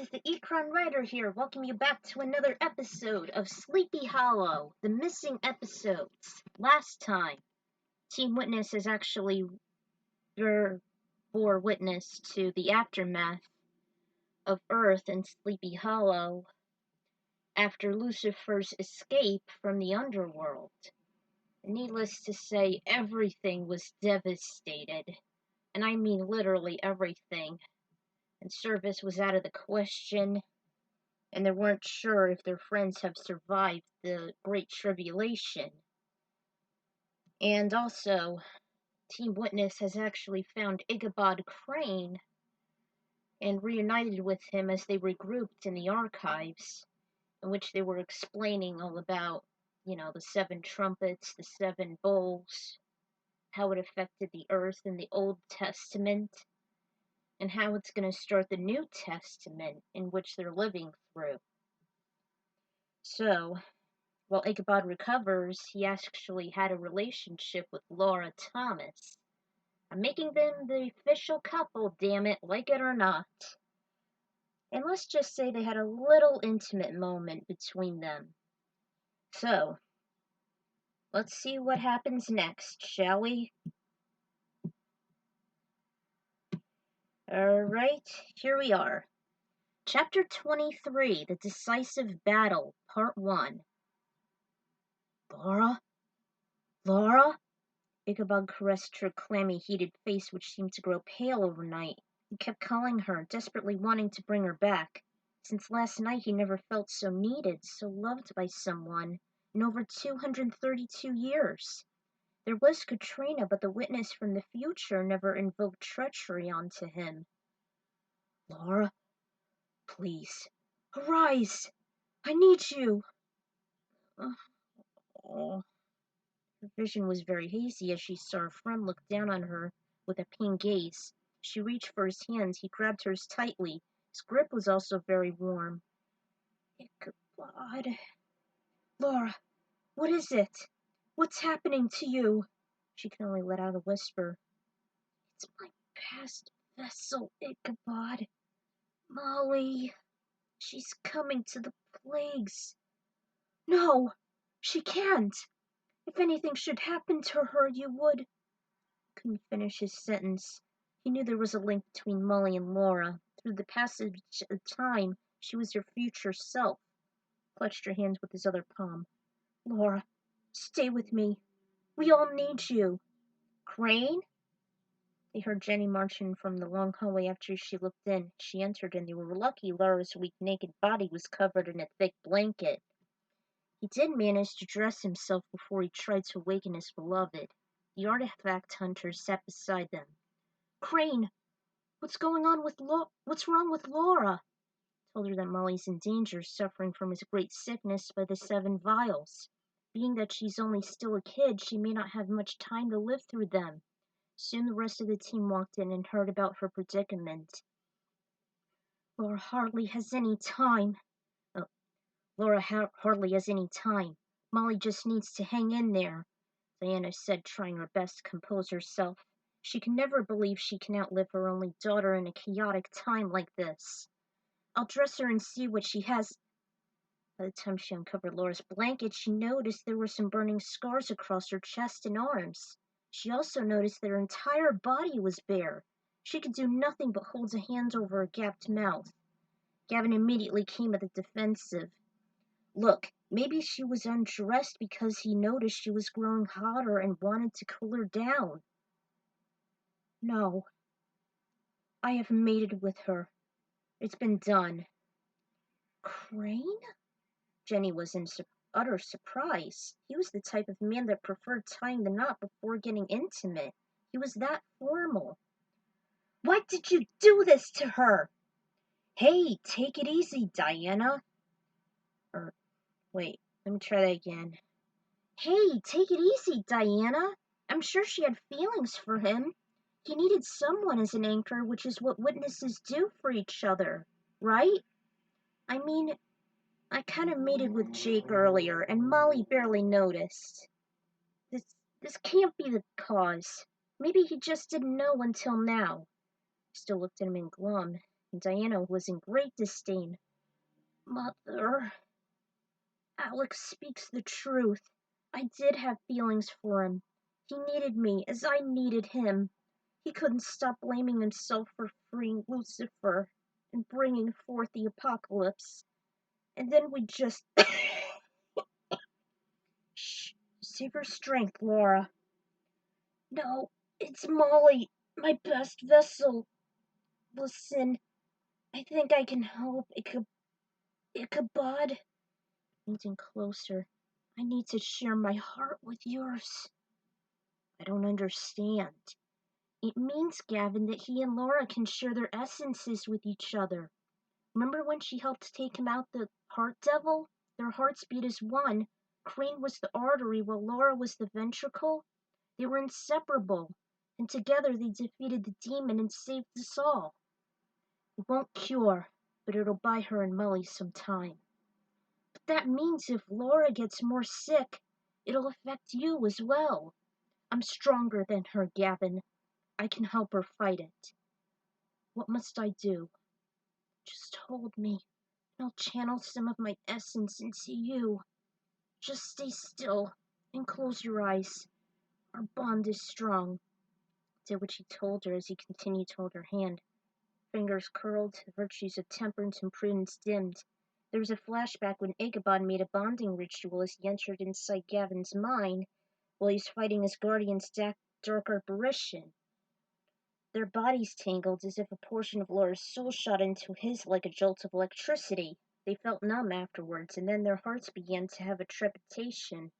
this is the Ecron Writer here. Welcome you back to another episode of Sleepy Hollow, the missing episodes. Last time, Team Witness has actually bore witness to the aftermath of Earth and Sleepy Hollow after Lucifer's escape from the underworld. Needless to say, everything was devastated, and I mean literally everything. And service was out of the question, and they weren't sure if their friends have survived the Great Tribulation. And also, Team Witness has actually found Ichabod Crane and reunited with him as they regrouped in the archives, in which they were explaining all about, the 7 trumpets, the 7 bowls, how it affected the earth in the Old Testament, and how it's going to start the New Testament in which they're living through. So, while Ichabod recovers, he actually had a relationship with Laura Thomas. I'm making them the official couple, damn it, like it or not. And let's just say they had a little intimate moment between them. So, let's see what happens next, shall we? Alright, here we are. Chapter 23, The Decisive Battle, Part 1. Laura? Laura? Ichabod caressed her clammy, heated face, which seemed to grow pale overnight. He kept calling her, desperately wanting to bring her back. Since last night he never felt so needed, so loved by someone, in over 232 years. There was Katrina, but the witness from the future never invoked treachery onto him. Laura, please, arise! I need you! Oh. Her vision was very hazy as she saw her friend look down on her with a pained gaze. She reached for his hands. He grabbed hers tightly. His grip was also very warm. Ichabod. Laura, what is it? What's happening to you? She could only let out a whisper. It's my past vessel, Ichabod. Molly. She's coming to the plagues. No, she can't. If anything should happen to her, you would. Couldn't finish his sentence. He knew there was a link between Molly and Laura. Through the passage of time, she was her future self. Clutched her hands with his other palm. Laura, stay with me. We all need you. Crane? They heard Jenny marching from the long hallway after she looked in. She entered, and they were lucky Laura's weak, naked body was covered in a thick blanket. He did manage to dress himself before he tried to awaken his beloved. The artifact hunter sat beside them. Crane, what's wrong with Laura? Told her that Molly's in danger, suffering from his great sickness by the 7 vials. Being that she's only still a kid, she may not have much time to live through them. Soon the rest of the team walked in and heard about her predicament. Laura hardly has any time. Hardly has any time. Molly just needs to hang in there, Diana said, trying her best to compose herself. She can never believe she can outlive her only daughter in a chaotic time like this. I'll dress her and see what she has. By the time she uncovered Laura's blanket, she noticed there were some burning scars across her chest and arms. She also noticed that her entire body was bare. She could do nothing but hold a hand over her gapped mouth. Gavin immediately came at the defensive. Look, maybe she was undressed because he noticed she was growing hotter and wanted to cool her down. No. I have mated with her. It's been done. Crane? Jenny was in utter surprise. He was the type of man that preferred tying the knot before getting intimate. He was that formal. Why did you do this to her? Hey, take it easy, Diana. Wait, let me try that again. Hey, take it easy, Diana. I'm sure she had feelings for him. He needed someone as an anchor, which is what witnesses do for each other, right? I mean, I kind of mated with Jake earlier, and Molly barely noticed. This can't be the cause. Maybe he just didn't know until now. Still looked at him in glum. and Diana was in great disdain. Mother, Alex speaks the truth. I did have feelings for him. He needed me as I needed him. He couldn't stop blaming himself for freeing Lucifer and bringing forth the apocalypse. And then we just... Shh, save your strength, Laura. No, it's Molly, my best vessel. Listen, I think I can help. Ichabod. Leaning closer. I need to share my heart with yours. I don't understand. It means, Gavin, that he and Laura can share their essences with each other. Remember when she helped take him out the heart devil? Their hearts beat as one. Crane was the artery while Laura was the ventricle. They were inseparable, and together they defeated the demon and saved us all. It won't cure, but it'll buy her and Molly some time. But that means if Laura gets more sick, it'll affect you as well. I'm stronger than her, Gavin. I can help her fight it. What must I do? Just hold me, and I'll channel some of my essence into you. Just stay still and close your eyes. Our bond is strong. Did what he told her as he continued to hold her hand. Fingers curled, the virtues of temperance and prudence dimmed. There was a flashback when Ichabod made a bonding ritual as he entered inside Gavin's mind while he was fighting his guardian's dark apparition. Their bodies tingled as if a portion of Laura's soul shot into his like a jolt of electricity. They felt numb afterwards, and then their hearts began to have a trepitation.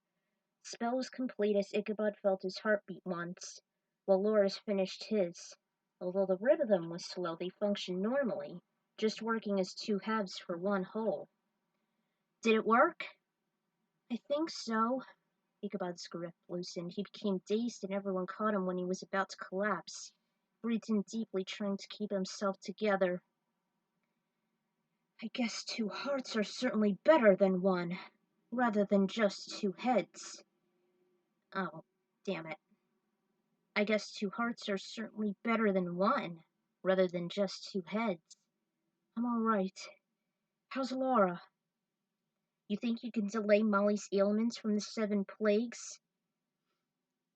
The spell was complete as Ichabod felt his heart beat once, while Laura's finished his. Although the rhythm was slow, they functioned normally, just working as two halves for one whole. Did it work? I think so. Ichabod's grip loosened. He became dazed and everyone caught him when he was about to collapse. He breathed in deeply, trying to keep himself together. I guess two hearts are certainly better than one, rather than just two heads. Oh, damn it. I guess two hearts are certainly better than one, rather than just two heads. I'm all right. How's Laura? You think you can delay Molly's ailments from the 7 plagues?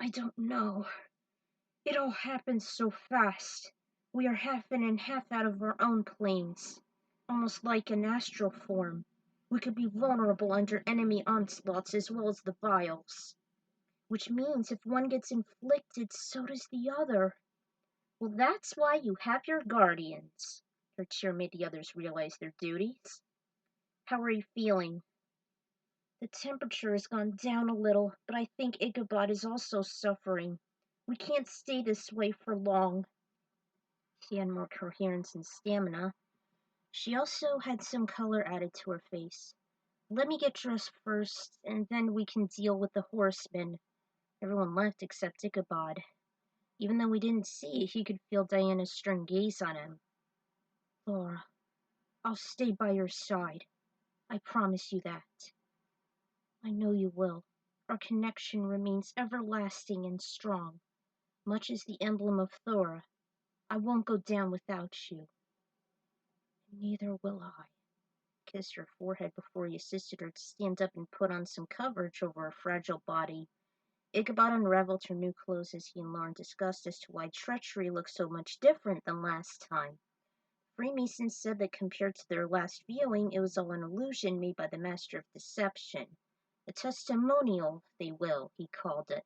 I don't know. It all happens so fast. We are half in and half out of our own planes, almost like an astral form. We could be vulnerable under enemy onslaughts as well as the vials. Which means if one gets inflicted, so does the other. Well, that's why you have your guardians. Her cheer made the others realize their duties. How are you feeling? The temperature has gone down a little, but I think Ichabod is also suffering. We can't stay this way for long. She had more coherence and stamina. She also had some color added to her face. Let me get dressed first, and then we can deal with the horsemen. Everyone left except Ichabod. Even though we didn't see it, he could feel Diana's stern gaze on him. Laura, I'll stay by your side. I promise you that. I know you will. Our connection remains everlasting and strong, much as the emblem of Thora. I won't go down without you. Neither will I. Kissed her forehead before he assisted her to stand up and put on some coverage over her fragile body. Ichabod unraveled her new clothes as he and Lauren discussed as to why treachery looked so much different than last time. Freemasons said that compared to their last viewing, it was all an illusion made by the Master of Deception. A testimonial, they will, he called it.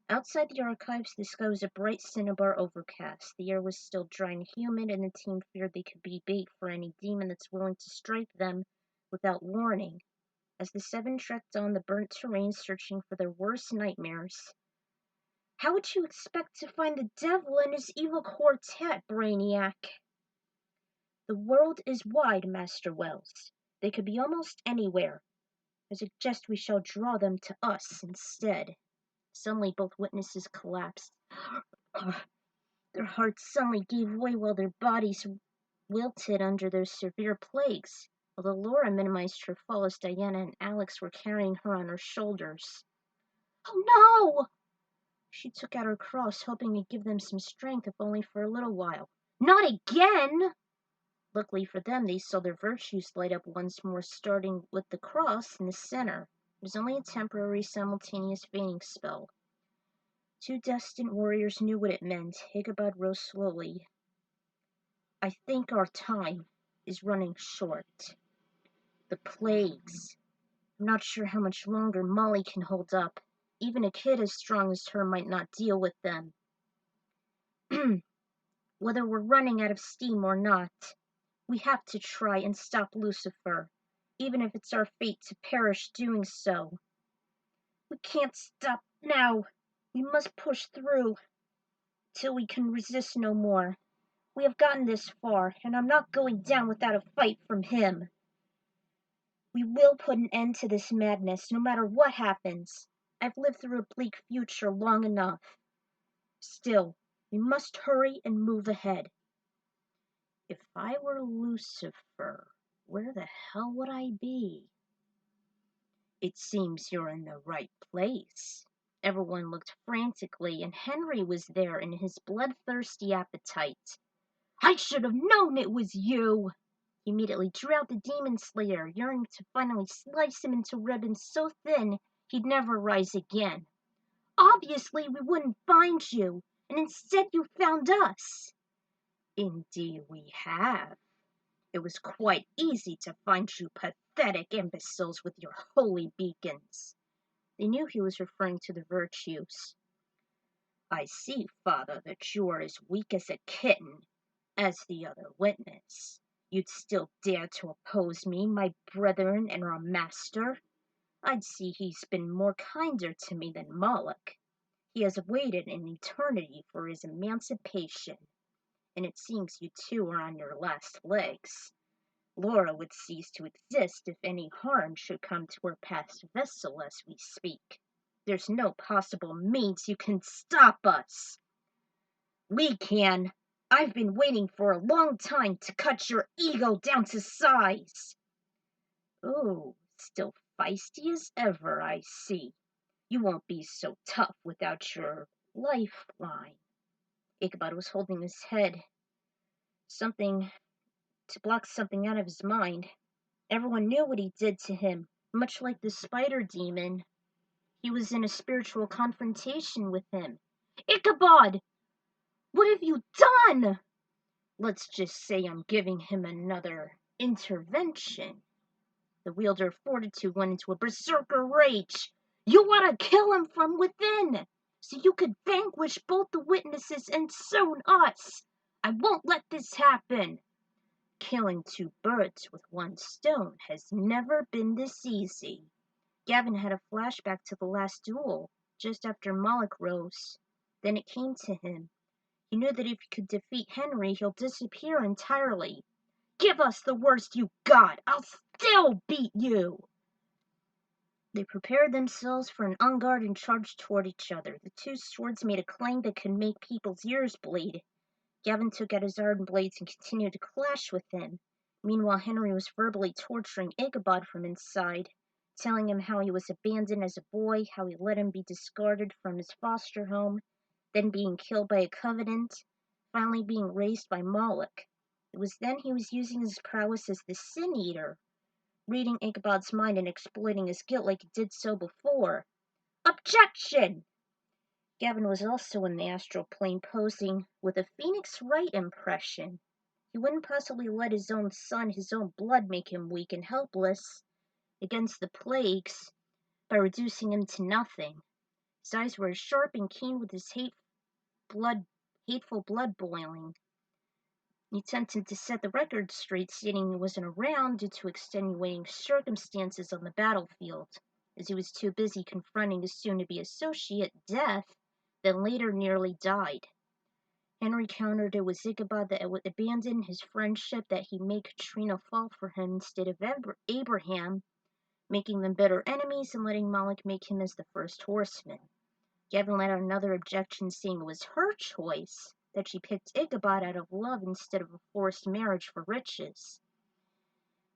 Outside the archives, the sky was a bright cinnabar overcast. The air was still dry and humid, and the team feared they could be bait for any demon that's willing to strike them without warning. As the 7 trekked on the burnt terrain searching for their worst nightmares. How would you expect to find the devil and his evil quartet, Brainiac? The world is wide, Master Wells. They could be almost anywhere. I suggest we shall draw them to us instead. Suddenly both witnesses collapsed. Their hearts suddenly gave way while their bodies wilted under their severe plagues. Although Laura minimized her fall as Diana and Alex were carrying her on her shoulders. Oh no! She took out her cross, hoping to give them some strength, if only for a little while. Not again! Luckily for them, they saw their virtues light up once more, starting with the cross in the center. It was only a temporary, simultaneous fading spell. Two distant warriors knew what it meant. Ichabod rose slowly. I think our time is running short. The plagues. I'm not sure how much longer Molly can hold up. Even a kid as strong as her might not deal with them. Whether we're running out of steam or not, we have to try and stop Lucifer, even if it's our fate to perish doing so. We can't stop now. We must push through till we can resist no more. We have gotten this far, and I'm not going down without a fight from him. We will put an end to this madness, no matter what happens. I've lived through a bleak future long enough. Still, we must hurry and move ahead. If I were Lucifer, where the hell would I be? It seems you're in the right place. Everyone looked frantically, and Henry was there in his bloodthirsty appetite. I should have known it was you! He immediately drew out the demon slayer, yearning to finally slice him into ribbons so thin he'd never rise again. Obviously, we wouldn't find you, and instead you found us. Indeed we have. It was quite easy to find you pathetic imbeciles with your holy beacons. They knew he was referring to the virtues. I see, Father, that you are as weak as a kitten, as the other witness. You'd still dare to oppose me, my brethren and our master? I'd see he's been more kinder to me than Moloch. He has waited an eternity for his emancipation, and it seems you two are on your last legs. Laura would cease to exist if any harm should come to her past vessel as we speak. There's no possible means you can stop us. We can. I've been waiting for a long time to cut your ego down to size. Oh, still feisty as ever, I see. You won't be so tough without your lifeline. Ichabod was holding his head, something to block something out of his mind. Everyone knew what he did to him, much like the spider demon. He was in a spiritual confrontation with him. Ichabod! What have you done? Let's just say I'm giving him another intervention. The wielder of fortitude went into a berserker rage. You want to kill him from within, so you could vanquish both the witnesses and soon us. I won't let this happen. Killing two birds with one stone has never been this easy. Gavin had a flashback to the last duel, just after Moloch rose. Then it came to him. He knew that if he could defeat Henry, he'll disappear entirely. Give us the worst you got! I'll still beat you! They prepared themselves for an en garde and charged toward each other. The two swords made a clang that could make people's ears bleed. Gavin took out his iron blades and continued to clash with him. Meanwhile, Henry was verbally torturing Ichabod from inside, telling him how he was abandoned as a boy, how he let him be discarded from his foster home, then being killed by a covenant, finally being raised by Moloch. It was then he was using his prowess as the Sin Eater, reading Ichabod's mind and exploiting his guilt like he did so before. Objection! Gavin was also in the astral plane posing with a Phoenix Wright impression. He wouldn't possibly let his own son, his own blood, make him weak and helpless against the plagues by reducing him to nothing. His eyes were as sharp and keen with his hateful blood boiling. He attempted to set the record straight, stating he wasn't around due to extenuating circumstances on the battlefield, as he was too busy confronting his soon-to-be associate, Death, that later nearly died. Henry countered it was Ichabod that would abandon his friendship, that he made Katrina fall for him instead of Abraham, making them bitter enemies and letting Moloch make him as the first horseman. Gavin let out another objection, saying it was her choice, that she picked Ichabod out of love instead of a forced marriage for riches.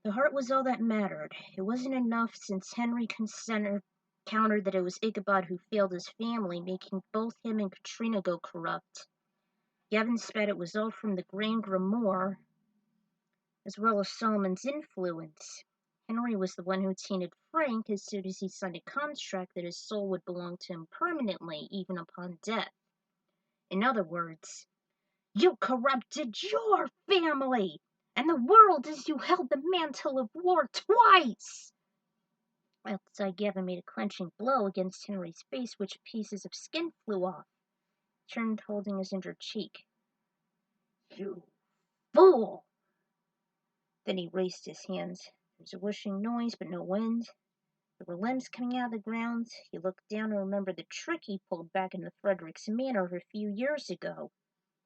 The heart was all that mattered. It wasn't enough since Henry countered that it was Ichabod who failed his family, making both him and Katrina go corrupt. Gavin spat it was all from the Grand Grimoire. as well as Solomon's influence. Henry was the one who tainted Frank as soon as he signed a contract that his soul would belong to him permanently, even upon death. In other words, you corrupted your family, and the world as you held the mantle of war twice! Outside, Gavin made a clenching blow against Henry's face, which pieces of skin flew off. He turned, holding his injured cheek. You fool! Then he raised his hands. There was a whooshing noise, but no wind. There were limbs coming out of the ground. He looked down and remembered the trick he pulled back in the Frederick's Manor a few years ago.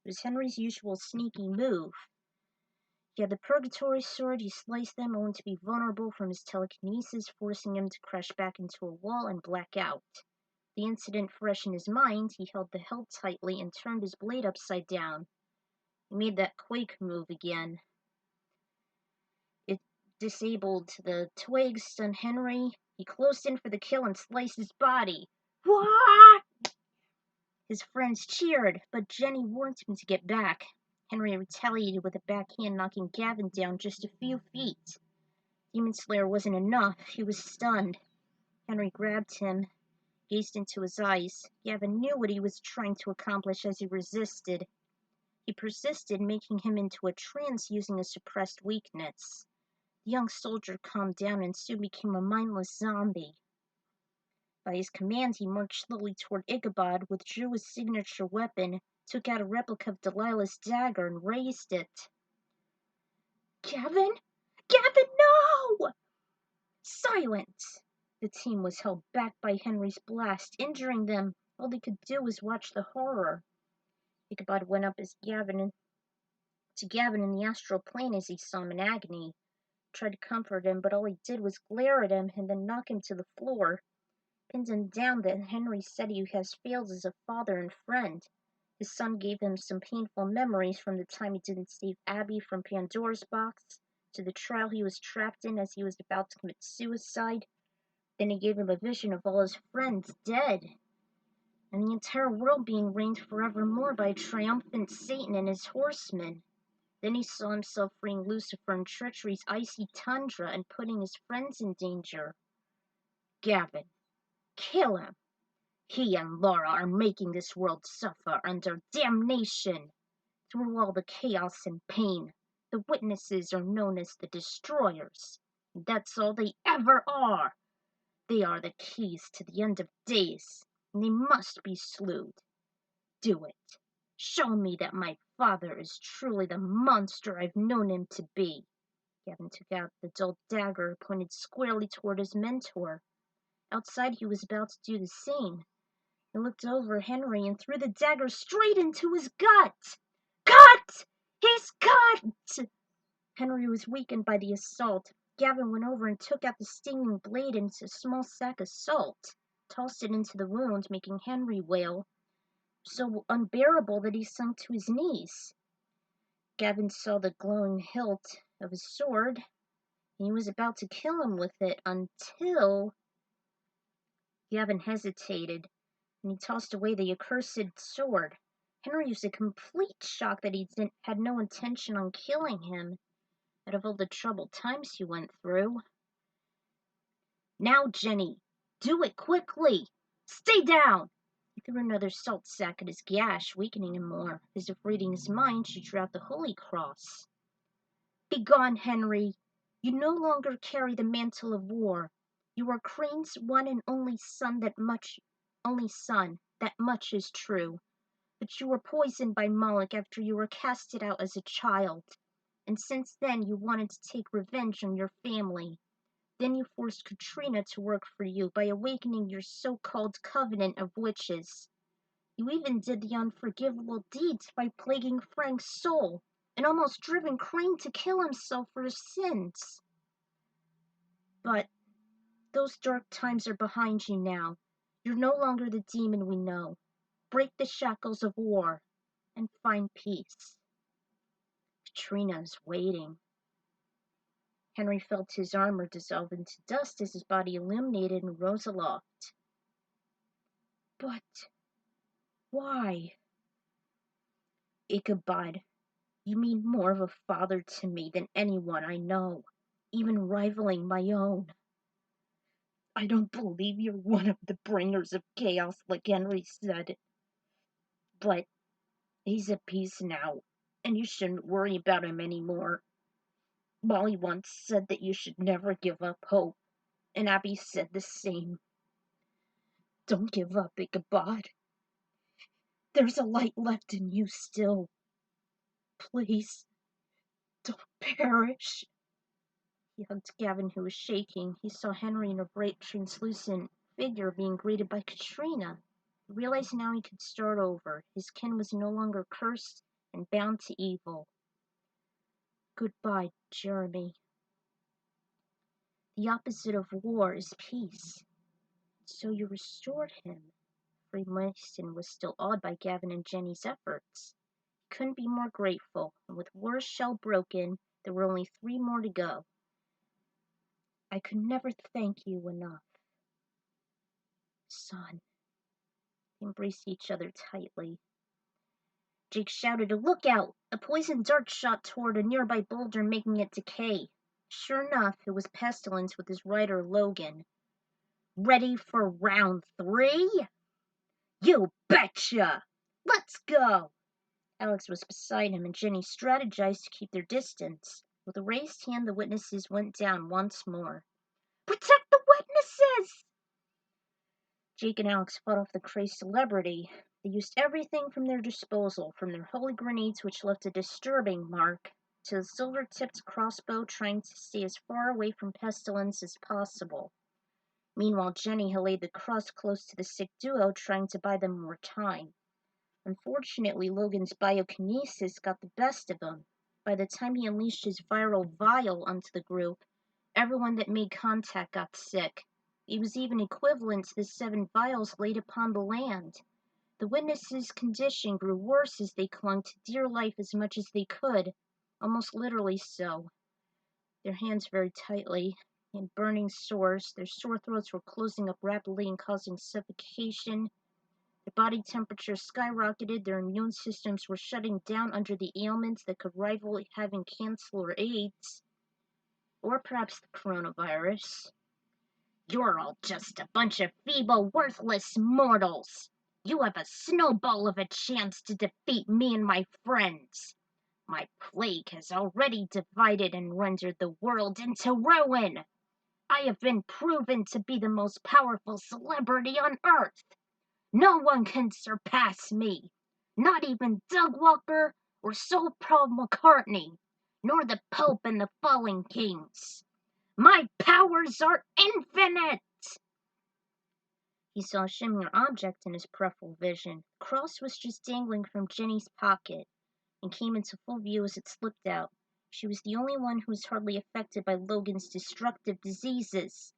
It was Henry's usual sneaky move. He had the Purgatory Sword. He sliced them only to be vulnerable from his telekinesis, forcing him to crash back into a wall and black out. The incident fresh in his mind, he held the hilt tightly and turned his blade upside down. He made that quake move again. It disabled the twigs, stunned Henry. He closed in for the kill and sliced his body. What? His friends cheered, but Jenny warned him to get back. Henry retaliated with a backhand, knocking Gavin down just a few feet. Demon Slayer wasn't enough. He was stunned. Henry grabbed him, gazed into his eyes. Gavin knew what he was trying to accomplish as he resisted. He persisted, making him into a trance using a suppressed weakness. The young soldier calmed down and soon became a mindless zombie. By his command, he marched slowly toward Ichabod, withdrew his signature weapon, took out a replica of Delilah's dagger, and raised it. Gavin? Gavin, no! Silence! The team was held back by Henry's blast, injuring them. All they could do was watch the horror. Ichabod went up to Gavin in the astral plane as he saw him in agony. Tried to comfort him, but all he did was glare at him and then knock him to the floor. Pinned him down that Henry said he has failed as a father and friend. His son gave him some painful memories from the time he didn't save Abby from Pandora's box, to the trial he was trapped in as he was about to commit suicide. Then he gave him a vision of all his friends dead, and the entire world being reigned forevermore by a triumphant Satan and his horsemen. Then he saw himself freeing Lucifer in treachery's icy tundra and putting his friends in danger. Gavin, kill him! He and Laura are making this world suffer under damnation. Through all the chaos and pain, the witnesses are known as the Destroyers. That's all they ever are. They are the keys to the end of days, and they must be slewed. Do it. Show me that my father is truly the monster I've known him to be. Gavin took out the dull dagger, pointed squarely toward his mentor. Outside, he was about to do the same. He looked over Henry and threw the dagger straight into his gut. Cut! He's cut! Henry was weakened by the assault. Gavin went over and took out the stinging blade and a small sack of salt, tossed it into the wound, making Henry wail, so unbearable that he sunk to his knees. Gavin saw the glowing hilt of his sword, and he was about to kill him with it until Gavin hesitated, and he tossed away the accursed sword. Henry was in complete shock that he had no intention on killing him, out of all the troubled times he went through. Now, Jenny, do it quickly! Stay down! He threw another salt sack at his gash, weakening him more. As if reading his mind, she drew out the Holy Cross. Begone, Henry! You no longer carry the mantle of war. You are Crane's one and only son, that much is true. But you were poisoned by Moloch after you were casted out as a child. And since then you wanted to take revenge on your family. Then you forced Katrina to work for you by awakening your so-called covenant of witches. You even did the unforgivable deeds by plaguing Frank's soul, and almost driven Crane to kill himself for his sins. But those dark times are behind you now. You're no longer the demon we know. Break the shackles of war and find peace. Katrina is waiting. Henry felt his armor dissolve into dust as his body illuminated and rose aloft. But why? Ichabod, You mean more of a father to me than anyone I know, even rivaling my own. I don't believe you're one of the bringers of chaos like Henry said. But he's at peace now, and you shouldn't worry about him anymore. Molly once said that you should never give up hope, and Abby said the same. Don't give up, Ichabod. There's a light left in you still. Please, don't perish. He hugged Gavin, who was shaking. He saw Henry in a bright, translucent figure being greeted by Katrina. He realized now he could start over. His kin was no longer cursed and bound to evil. Goodbye, Jeremy. The opposite of war is peace. So you restored him. Freemason was still awed by Gavin and Jenny's efforts. He couldn't be more grateful, and with War's shell broken, there were only 3 more to go. I could never thank you enough. Son. They embraced each other tightly. Jake shouted, "Look out!" A poison dart shot toward a nearby boulder, making it decay. Sure enough, it was Pestilence with his rider Logan. Ready for round 3? You betcha! Let's go! Alex was beside him, and Jenny strategized to keep their distance. With a raised hand, the witnesses went down once more. Protect the witnesses! Jake and Alex fought off the crazed celebrity. They used everything from their disposal, from their holy grenades, which left a disturbing mark, to the silver-tipped crossbow, trying to stay as far away from Pestilence as possible. Meanwhile, Jenny had laid the cross close to the sick duo, trying to buy them more time. Unfortunately, Logan's biokinesis got the best of him. By the time he unleashed his viral vial onto the group, everyone that made contact got sick. It was even equivalent to the 7 vials laid upon the land. The witnesses' condition grew worse as they clung to dear life as much as they could, almost literally so. Their hands very tightly, and burning sores, their sore throats were closing up rapidly and causing suffocation. Their body temperatures skyrocketed, their immune systems were shutting down under the ailments that could rival having cancer or AIDS. Or perhaps the coronavirus. You're all just a bunch of feeble, worthless mortals. You have a snowball of a chance to defeat me and my friends. My plague has already divided and rendered the world into ruin. I have been proven to be the most powerful celebrity on Earth. No one can surpass me. Not even Doug Walker or Sir Paul McCartney, nor the Pope and the Fallen Kings. My powers are infinite! He saw a shimmering object in his peripheral vision. The cross was just dangling from Jenny's pocket, and came into full view as it slipped out. She was the only one who was hardly affected by Logan's destructive diseases.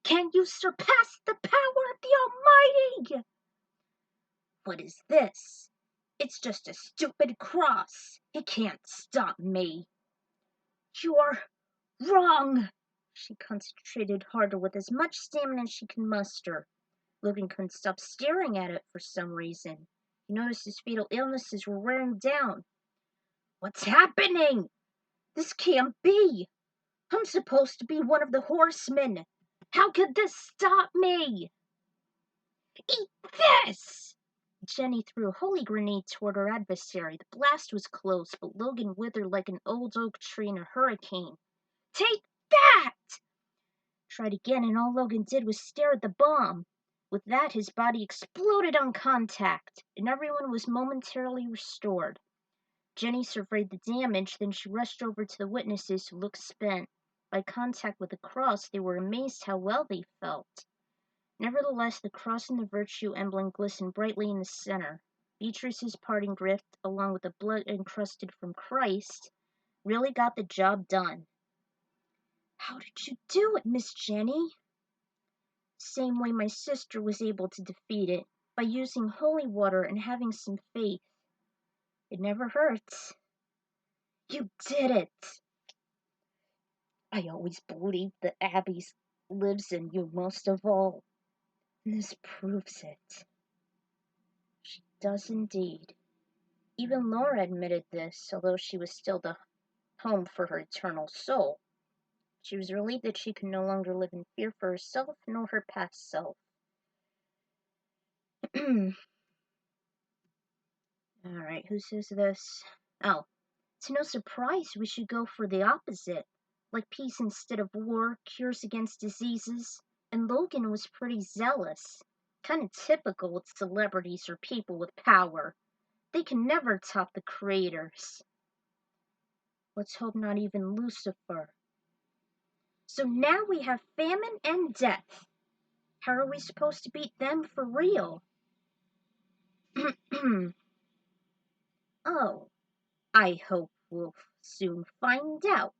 Can you surpass the power of the Almighty? What is this? It's just a stupid cross. It can't stop me. You're wrong. She concentrated harder with as much stamina as she could muster. Logan couldn't stop staring at it for some reason. He noticed his fatal illnesses were wearing down. What's happening? This can't be. I'm supposed to be one of the horsemen. How could this stop me? Eat this! Jenny threw a holy grenade toward her adversary. The blast was close, but Logan withered like an old oak tree in a hurricane. Take that! Tried again, and all Logan did was stare at the bomb. With that, his body exploded on contact, and everyone was momentarily restored. Jenny surveyed the damage, then she rushed over to the witnesses, who looked spent. By contact with the cross, they were amazed how well they felt. Nevertheless, the cross and the virtue emblem glistened brightly in the center. Beatrice's parting gift, along with the blood encrusted from Christ, really got the job done. How did you do it, Miss Jenny? Same way my sister was able to defeat it, by using holy water and having some faith. It never hurts. You did it! I always believed that Abby lives in you most of all. And this proves it. She does indeed. Even Laura admitted this, although she was still the home for her eternal soul. She was relieved that she could no longer live in fear for herself nor her past self. Alright, who says this? Oh, it's no surprise we should go for the opposite. Like peace instead of war, cures against diseases. And Logan was pretty zealous. Kind of typical with celebrities or people with power. They can never top the creators. Let's hope not even Lucifer. So now we have famine and death. How are we supposed to beat them for real? Oh, I hope we'll soon find out.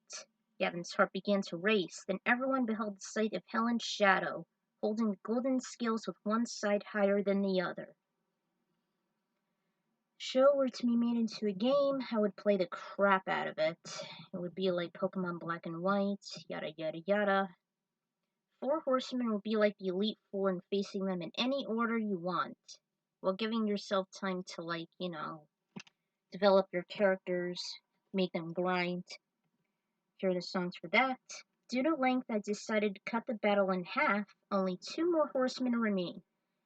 Gavin's heart began to race, then everyone beheld the sight of Helen's shadow, holding the golden scales with one side higher than the other. Show were to be made into a game, I would play the crap out of it. It would be like Pokemon Black and White, yada yada yada. Four Horsemen would be like the Elite Four and facing them in any order you want, while giving yourself time to, develop your characters, make them grind. Here are the songs for that. Due to length, I decided to cut the battle in half. Only 2 more horsemen remain,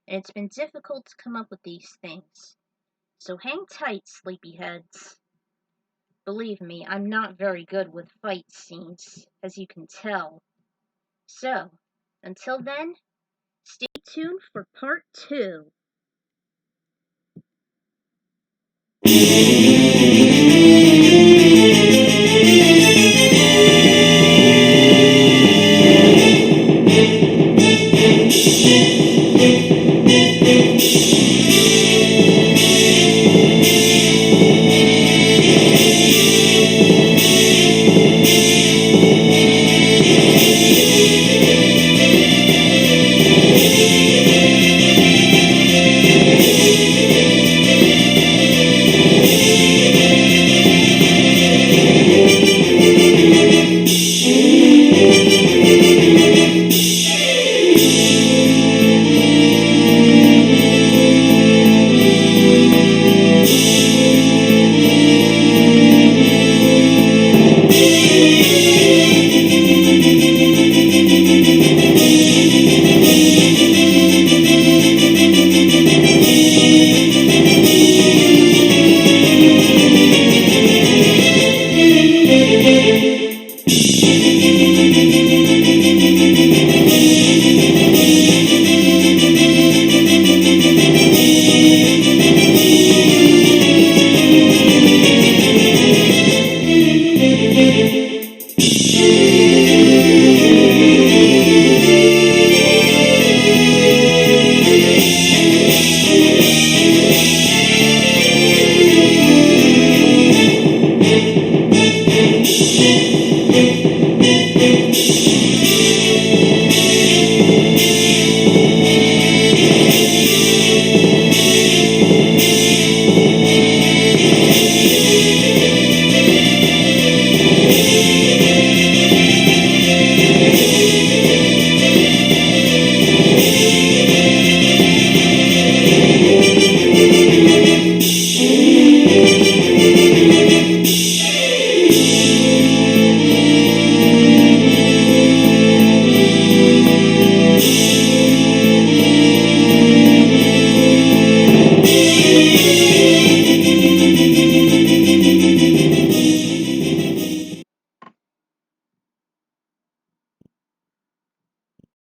and it's been difficult to come up with these things. So hang tight, sleepyheads. Believe me, I'm not very good with fight scenes, as you can tell. So, until then, stay tuned for part 2.